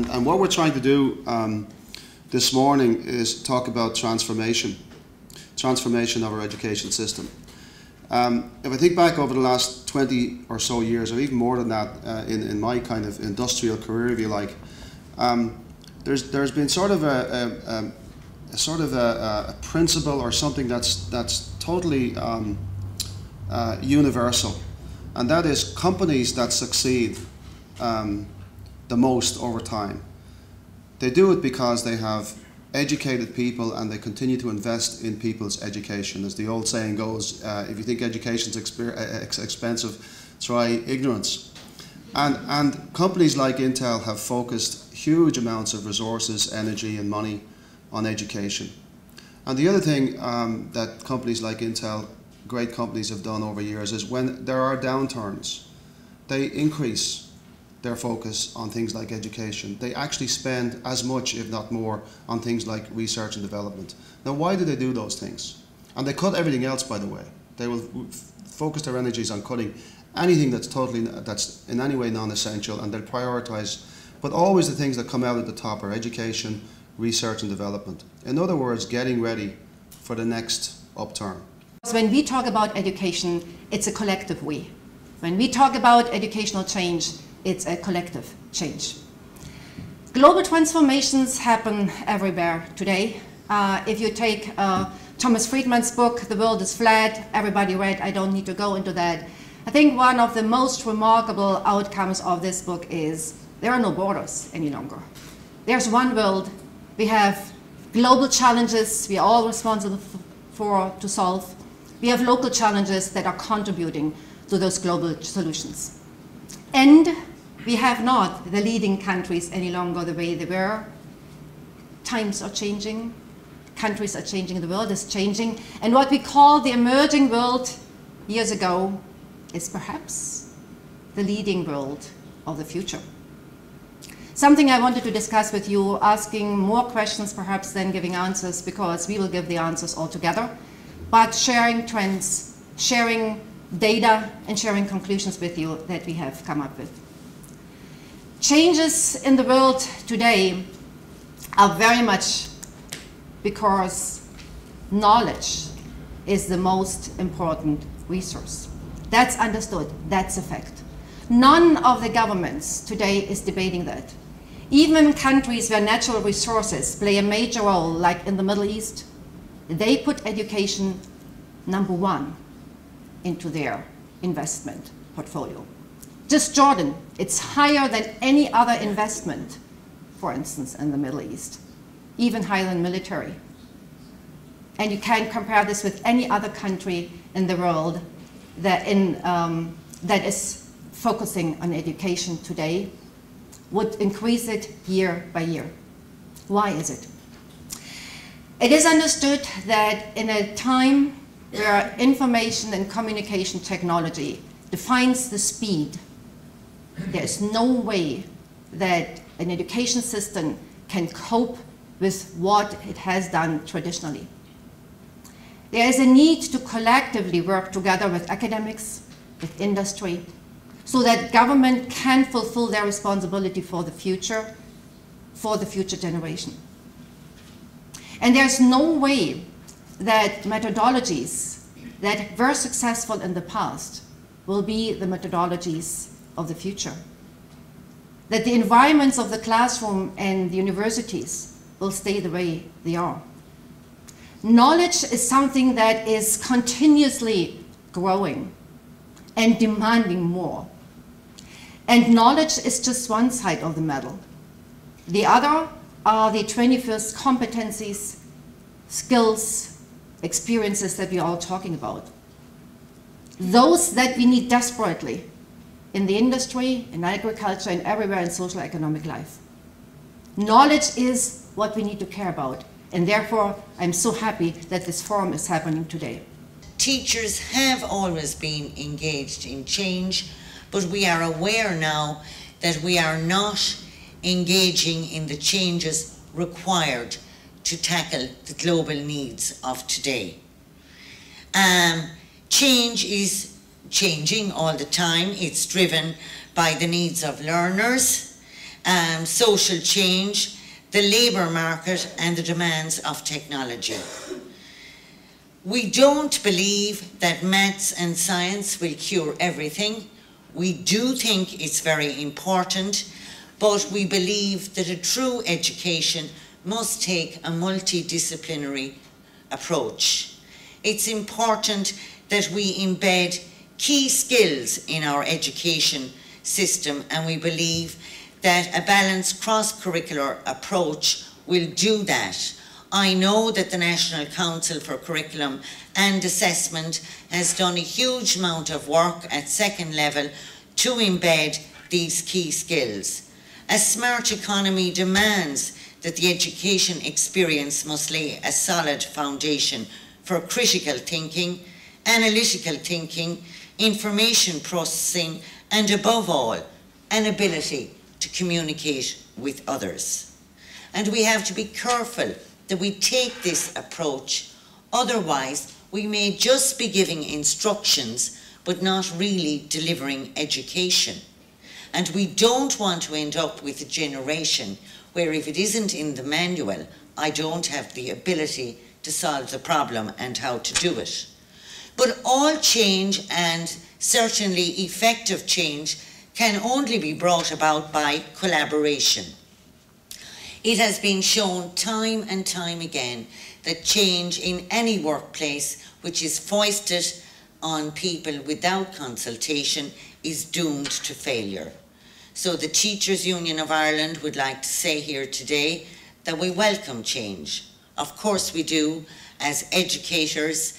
And what we're trying to do this morning is talk about transformation of our education system. If I think back over the last 20 or so years, or even more than that, in my kind of industrial career, if you like, there's been sort of a principle or something that's totally universal, and that is companies that succeed the most over time. They do it because they have educated people and they continue to invest in people's education. As the old saying goes, if you think education's expensive, try ignorance. And companies like Intel have focused huge amounts of resources, energy and money on education. And the other thing that companies like Intel, great companies, have done over years is when there are downturns, they increase their focus on things like education. They actually spend as much, if not more, on things like research and development. Now, why do they do those things? And they cut everything else, by the way. They will focus their energies on cutting anything that's in any way non-essential, and they'll prioritize. But always the things that come out at the top are education, research and development. In other words, getting ready for the next upturn. When we talk about education, it's a collective we. When we talk about educational change, it's a collective change. Global transformations happen everywhere today. If you take Thomas Friedman's book, The World is Flat, everybody read, I don't need to go into that. I think one of the most remarkable outcomes of this book is there are no borders any longer. There's one world. We have global challenges we are all responsible to solve. We have local challenges that are contributing to those global solutions. And we have not the leading countries any longer the way they were. Times are changing, countries are changing, the world is changing, and what we call the emerging world years ago is perhaps the leading world of the future. Something I wanted to discuss with you, asking more questions perhaps than giving answers, because we will give the answers all together, but sharing trends, sharing data and sharing conclusions with you that we have come up with. Changes in the world today are very much because knowledge is the most important resource. That's understood, that's a fact. None of the governments today is debating that. Even countries where natural resources play a major role, like in the Middle East, they put education #1 into their investment portfolio. Just Jordan, it's higher than any other investment, for instance, in the Middle East, even higher than military. And you can't compare this with any other country in the world that is focusing on education today, would increase it year by year. Why is it? It is understood that in a time where information and communication technology defines the speed, there is no way that an education system can cope with what it has done traditionally. There is a need to collectively work together with academics, with industry, so that government can fulfill their responsibility for the future generation. And there's no way that methodologies that were successful in the past will be the methodologies of the future. That the environments of the classroom and the universities will stay the way they are. Knowledge is something that is continuously growing and demanding more. And knowledge is just one side of the medal. The other are the 21st competencies, skills, experiences that we are all talking about. Those that we need desperately in the industry, in agriculture, and everywhere in social economic life. Knowledge is what we need to care about, and therefore I'm so happy that this forum is happening today. Teachers have always been engaged in change, but we are aware now that we are not engaging in the changes required to tackle the global needs of today. Change is changing all the time. It's driven by the needs of learners, social change, the labour market and the demands of technology. We don't believe that maths and science will cure everything. We do think it's very important, but we believe that a true education must take a multidisciplinary approach. It's important that we embed key skills in our education system, and we believe that a balanced cross-curricular approach will do that. I know that the National Council for Curriculum and Assessment has done a huge amount of work at second level to embed these key skills. A smart economy demands that the education experience must lay a solid foundation for critical thinking, analytical thinking, information processing, and above all, an ability to communicate with others. And we have to be careful that we take this approach, otherwise we may just be giving instructions but not really delivering education. And we don't want to end up with a generation where if it isn't in the manual, I don't have the ability to solve the problem and how to do it. But all change, and certainly effective change, can only be brought about by collaboration. It has been shown time and time again that change in any workplace which is foisted on people without consultation is doomed to failure. So the Teachers Union of Ireland would like to say here today that we welcome change. Of course we do as educators,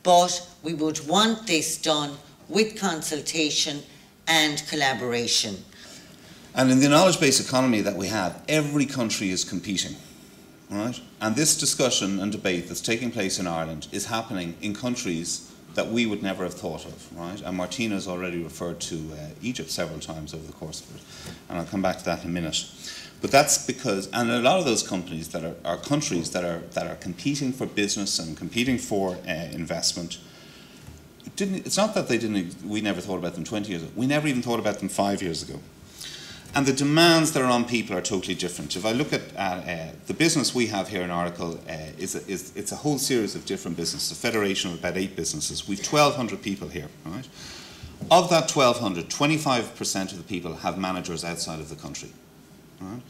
but we would want this done with consultation and collaboration. And in the knowledge-based economy that we have, every country is competing, right? And this discussion and debate that's taking place in Ireland is happening in countries that we would never have thought of, right? And Martina's already referred to Egypt several times over the course of it, and I'll come back to that in a minute. But that's because, and a lot of those companies that are countries that are competing for business and competing for investment. It's not that we never thought about them 20 years ago. We never even thought about them 5 years ago. And the demands that are on people are totally different. If I look at the business we have here in Oracle, it's a whole series of different businesses, a federation of about 8 businesses. We've 1,200 people here, right? Of that 1,200, 25% of the people have managers outside of the country. Right?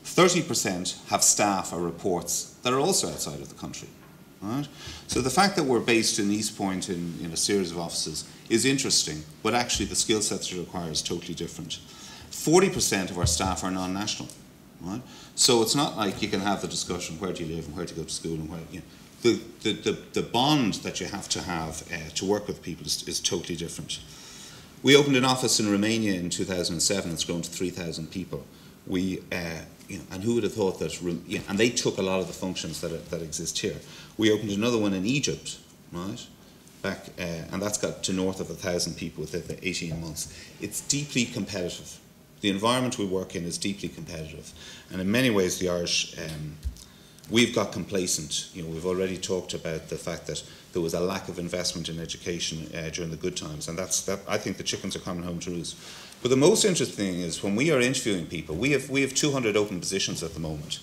30% have staff or reports that are also outside of the country. Right? So the fact that we're based in East Point in a series of offices is interesting, but actually the skill sets it requires is totally different. 40% of our staff are non-national. Right? So it's not like you can have the discussion, where do you live and where to go to school, and where, you know, the bond that you have to work with people is totally different. We opened an office in Romania in 2007. It's grown to 3,000 people. We, and who would have thought that? And they took a lot of the functions that exist here. We opened another one in Egypt, right? Back, and that's got to north of 1,000 people within 18 months. It's deeply competitive. The environment we work in is deeply competitive, and in many ways, the Irish, we've got complacent. You know, we've already talked about the fact that there was a lack of investment in education during the good times, and I think the chickens are coming home to roost. But the most interesting thing is when we are interviewing people, we have 200 open positions at the moment.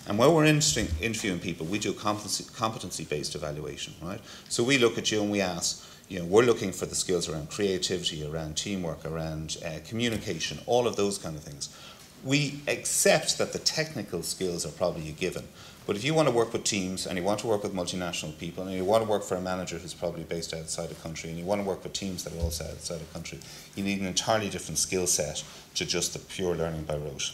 And when we're interviewing people, we do competency-based evaluation, right? So we look at you and we ask, you know, we're looking for the skills around creativity, around teamwork, around communication, all of those kind of things. We accept that the technical skills are probably a given. But if you want to work with teams and you want to work with multinational people and you want to work for a manager who's probably based outside the country and you want to work with teams that are also outside the country, you need an entirely different skill set to just the pure learning by rote.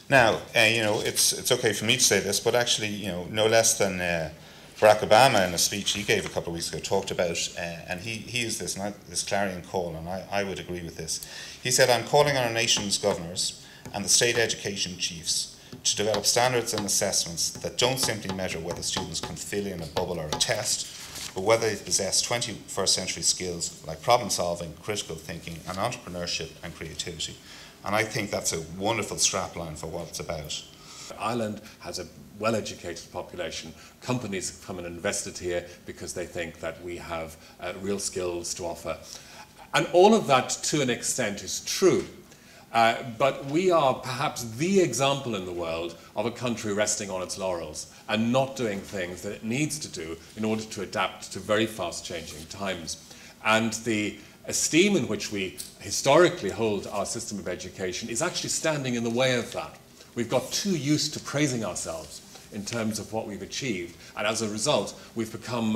Now, you know, it's okay for me to say this, but actually, you know, no less than Barack Obama in a speech he gave a couple of weeks ago talked about, and he used this clarion call, and I would agree with this. He said, "I'm calling on our nation's governors and the state education chiefs to develop standards and assessments that don't simply measure whether students can fill in a bubble or a test, but whether they possess 21st century skills like problem solving, critical thinking, and entrepreneurship and creativity." And I think that's a wonderful strapline for what it's about. Ireland has a well-educated population. Companies have come and invested here because they think that we have real skills to offer. And all of that, to an extent, is true. But we are perhaps the example in the world of a country resting on its laurels and not doing things that it needs to do in order to adapt to very fast changing times. And the esteem in which we historically hold our system of education is actually standing in the way of that. We've got too used to praising ourselves in terms of what we've achieved, and as a result we've become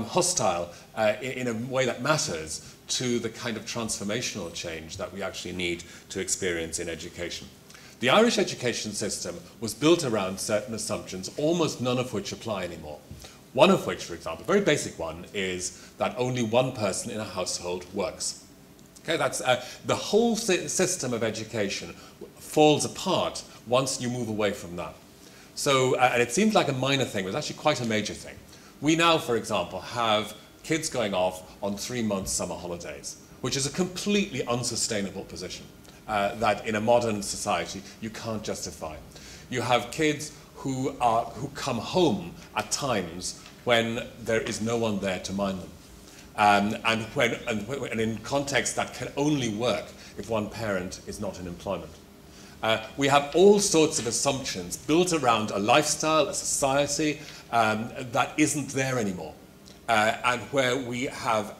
hostile in a way that matters to the kind of transformational change that we actually need to experience in education. The Irish education system was built around certain assumptions, almost none of which apply anymore. One of which, for example, a very basic one, is that only one person in a household works. Okay, that's the whole system of education falls apart once you move away from that. So, and it seems like a minor thing, but it's actually quite a major thing. We now, for example, have kids going off on 3-month summer holidays, which is a completely unsustainable position that in a modern society you can't justify. You have kids who come home at times when there is no one there to mind them. And in contexts that can only work if one parent is not in employment. We have all sorts of assumptions built around a lifestyle, a society that isn't there anymore. And where we have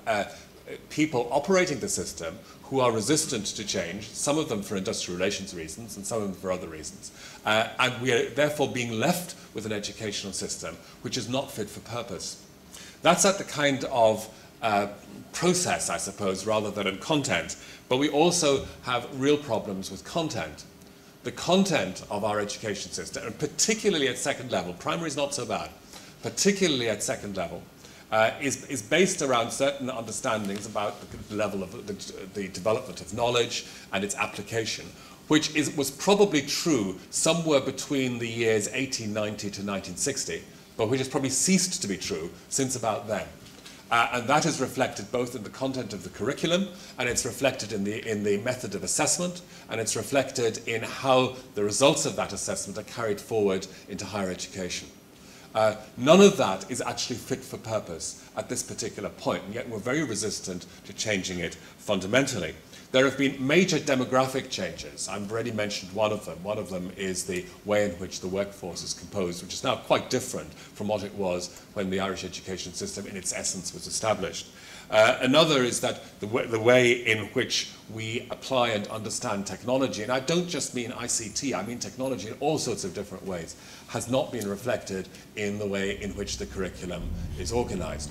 people operating the system who are resistant to change, some of them for industrial relations reasons and some of them for other reasons. And we are therefore being left with an educational system which is not fit for purpose. That's at the kind of process, I suppose, rather than in content. But we also have real problems with content. The content of our education system, and particularly at second level, primary is not so bad, particularly at second level, is based around certain understandings about the level of the development of knowledge and its application, which was probably true somewhere between the years 1890 to 1960, but which has probably ceased to be true since about then. And that is reflected both in the content of the curriculum, and it's reflected in the method of assessment, and it's reflected in how the results of that assessment are carried forward into higher education. None of that is actually fit for purpose at this particular point, and yet we're very resistant to changing it fundamentally. There have been major demographic changes. I've already mentioned one of them. One of them is the way in which the workforce is composed, which is now quite different from what it was when the Irish education system in its essence was established. Another is that the way in which we apply and understand technology, and I don't just mean ICT, I mean technology in all sorts of different ways, has not been reflected in the way in which the curriculum is organized.